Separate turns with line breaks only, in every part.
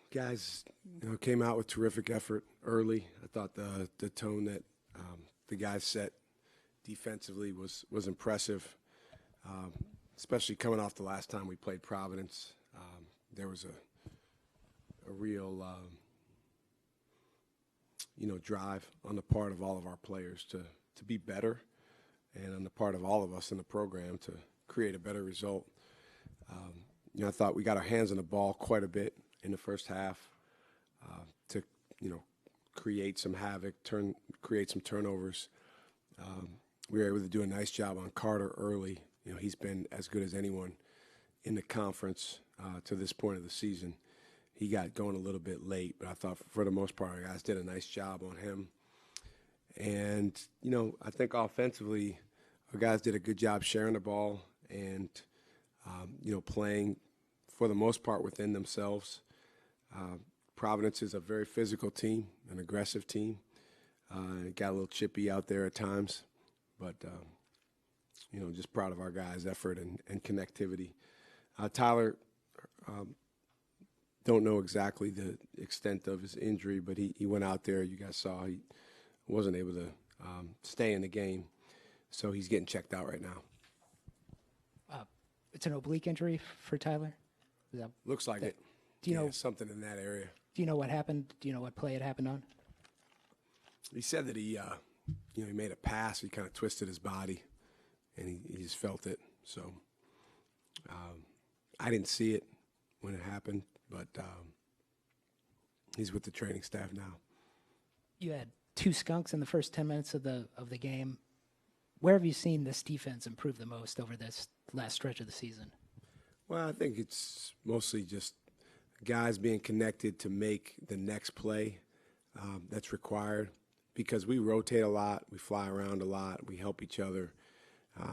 Guys, came out with terrific effort early. I thought the tone that the guys set defensively was impressive, especially coming off the last time we played Providence. There was a real drive on the part of all of our players to be better, and on the part of all of us in the program to create a better result. I thought we got our hands on the ball quite a bit in the first half to create some havoc, create some turnovers. We were able to do a nice job on Carter early. He's been as good as anyone in the conference to this point of the season. He got going a little bit late, but I thought for the most part our guys did a nice job on him. And, I think offensively our guys did a good job sharing the ball and, playing for the most part within themselves. Providence is a very physical team, an aggressive team. It got a little chippy out there at times, but, just proud of our guys' effort and connectivity. Tyler, don't know exactly the extent of his injury, but he went out there. You guys saw he wasn't able to stay in the game, so he's getting checked out right now.
It's an oblique injury for Tyler?
Looks like it.
Do you know
something in that area?
Do you know what happened? Do you know what play it happened on?
He said that he made a pass. He kind of twisted his body, and he just felt it. So I didn't see it when it happened, but he's with the training staff now.
You had 2 skunks in the first 10 minutes of the game. Where have you seen this defense improve the most over this last stretch of the season?
Well, I think it's mostly just guys being connected to make the next play that's required, because we rotate a lot, we fly around a lot, we help each other.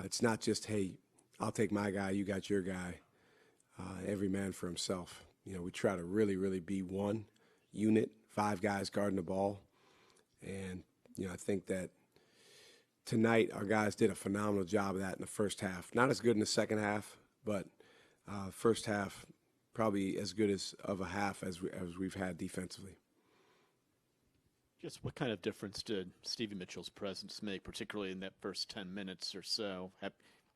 It's not just, hey, I'll take my guy, you got your guy, every man for himself. We try to really, really be one unit, 5 guys guarding the ball. And, I think that tonight our guys did a phenomenal job of that in the first half. Not as good in the second half, but first half probably as good of a half as we've had defensively.
Just what kind of difference did Stevie Mitchell's presence make, particularly in that first 10 minutes or so,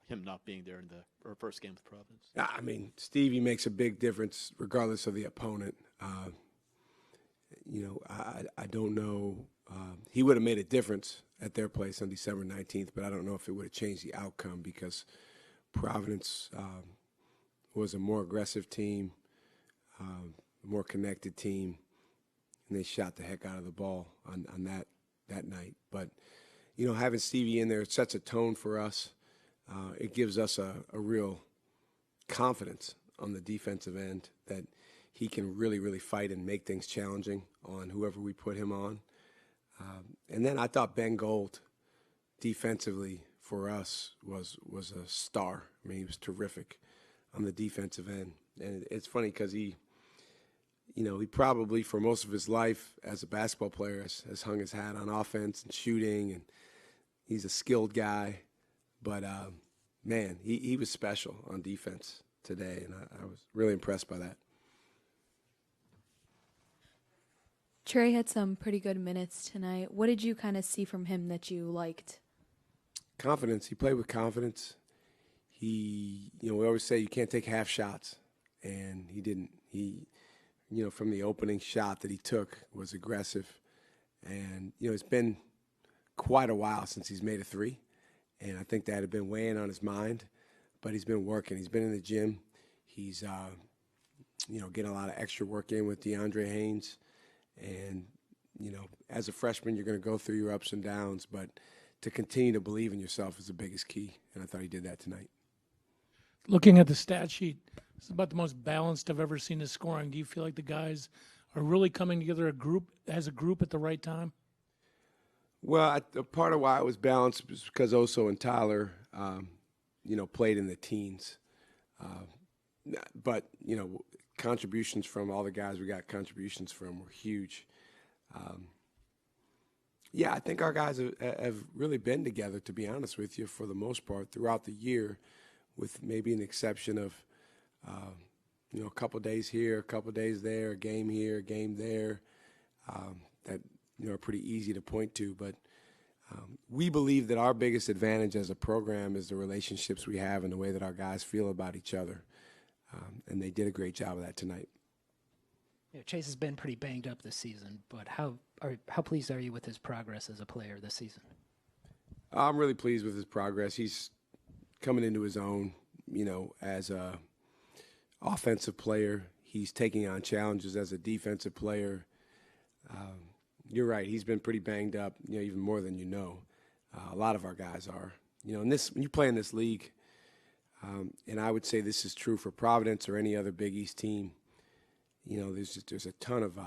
him not being there in the first game with Providence?
I mean, Stevie makes a big difference regardless of the opponent. I don't know. He would have made a difference at their place on December 19th, but I don't know if it would have changed the outcome, because Providence was a more aggressive team, a more connected team, and they shot the heck out of the ball on that night. But, having Stevie in there, it sets a tone for us. It gives us a real confidence on the defensive end that he can really, really fight and make things challenging on whoever we put him on. And then I thought Ben Gold defensively for us was a star. I mean, he was terrific on the defensive end. And it's funny because he probably for most of his life as a basketball player has hung his hat on offense and shooting, and he's a skilled guy. But, man, he was special on defense today, and I was really impressed by that.
Trey had some pretty good minutes tonight. What did you kind of see from him that you liked?
Confidence. He played with confidence. We always say you can't take half shots, and he didn't. He, from the opening shot that he took was aggressive. And, it's been quite a while since he's made a 3, and I think that had been weighing on his mind, but he's been working. He's been in the gym. He's, getting a lot of extra work in with DeAndre Haynes. And, as a freshman, you're going to go through your ups and downs, but to continue to believe in yourself is the biggest key, and I thought he did that tonight.
Looking at the stat sheet, it's about the most balanced I've ever seen his scoring. Do you feel like the guys are really coming together as a group at the right time?
Well, part of why it was balanced was because Oso and Tyler, played in the teens. But, contributions from all the guys we got contributions from were huge. I think our guys have really been together, to be honest with you, for the most part throughout the year, with maybe an exception of a couple days here, a couple days there, a game here, a game there, that are pretty easy to point to. But we believe that our biggest advantage as a program is the relationships we have and the way that our guys feel about each other. And they did a great job of that tonight.
Chase has been pretty banged up this season, but how pleased are you with his progress as a player this season?
I'm really pleased with his progress. He's coming into his own, as a offensive player. He's taking on challenges as a defensive player. You're right. He's been pretty banged up, even more than you know. A lot of our guys are. When you play in this league, and I would say this is true for Providence or any other Big East team, there's a ton of,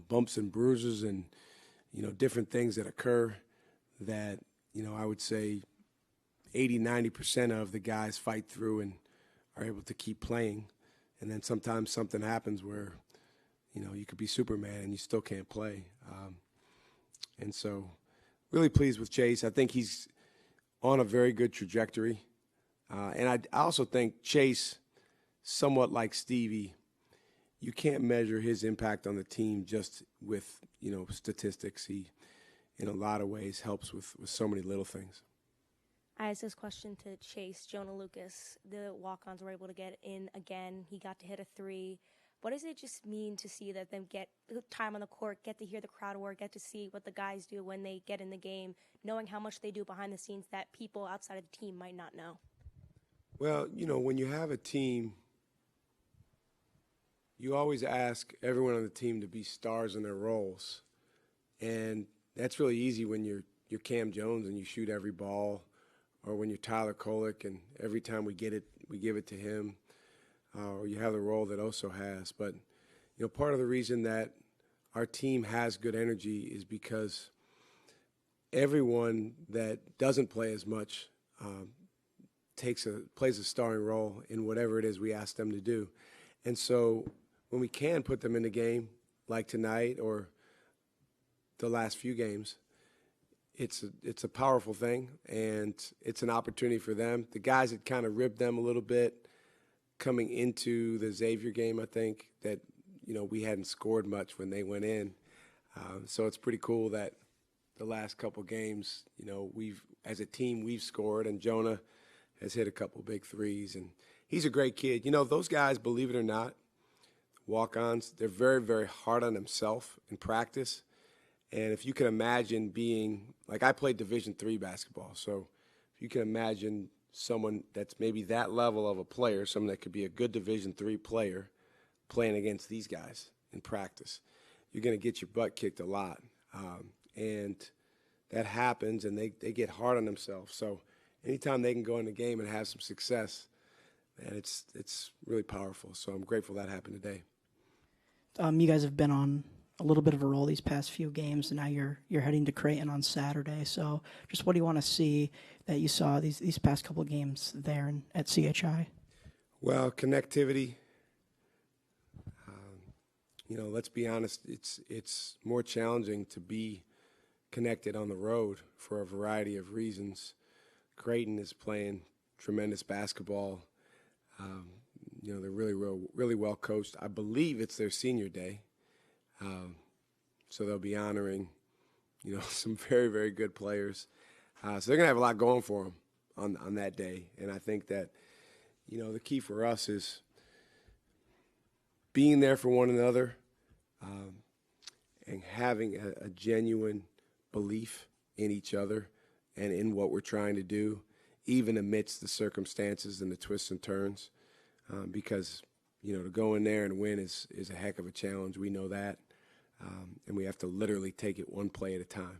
bumps and bruises and, different things that occur that, I would say 80, 90% of the guys fight through and are able to keep playing. And then sometimes something happens where, you could be Superman and you still can't play. And so really pleased with Chase. I think he's on a very good trajectory. And I also think Chase, somewhat like Stevie, you can't measure his impact on the team just with, statistics. He, in a lot of ways, helps with so many little things.
I asked this question to Chase. Jonah Lucas, the walk-ons were able to get in again. He got to hit a 3. What does it just mean to see that them get time on the court, get to hear the crowd work, get to see what the guys do when they get in the game, knowing how much they do behind the scenes that people outside of the team might not know?
Well, when you have a team, you always ask everyone on the team to be stars in their roles. And that's really easy when you're Cam Jones and you shoot every ball, or when you're Tyler Kolek and every time we get it, we give it to him, or you have the role that Oso has. But, part of the reason that our team has good energy is because everyone that doesn't play as much plays a starring role in whatever it is we ask them to do. And so when we can put them in the game, like tonight or the last few games, it's a powerful thing, and it's an opportunity for them. The guys had kind of ribbed them a little bit coming into the Xavier game, I think, that, we hadn't scored much when they went in. So it's pretty cool that the last couple games, as a team, we've scored, and Jonah has hit a couple big threes, and he's a great kid. Those guys, believe it or not, walk-ons, they're very, very hard on themselves in practice. And if you can imagine being, like, I played Division III basketball, so if you can imagine someone that's maybe that level of a player, someone that could be a good Division III player, playing against these guys in practice, you're going to get your butt kicked a lot. And that happens, and they get hard on themselves. So anytime they can go in the game and have some success, man, it's really powerful. So I'm grateful that happened today.
You guys have been on a little bit of a roll these past few games, and now you're heading to Creighton on Saturday. So just what do you want to see that you saw these past couple of games there at CHI?
Well, connectivity. Let's be honest, it's more challenging to be connected on the road for a variety of reasons. Creighton is playing tremendous basketball. They're really well coached. I believe it's their senior day. So they'll be honoring, some very, very good players. So they're going to have a lot going for them on that day. And I think that, the key for us is being there for one another, and having a genuine belief in each other and in what we're trying to do, even amidst the circumstances and the twists and turns, because, to go in there and win is a heck of a challenge. We know that, and we have to literally take it one play at a time.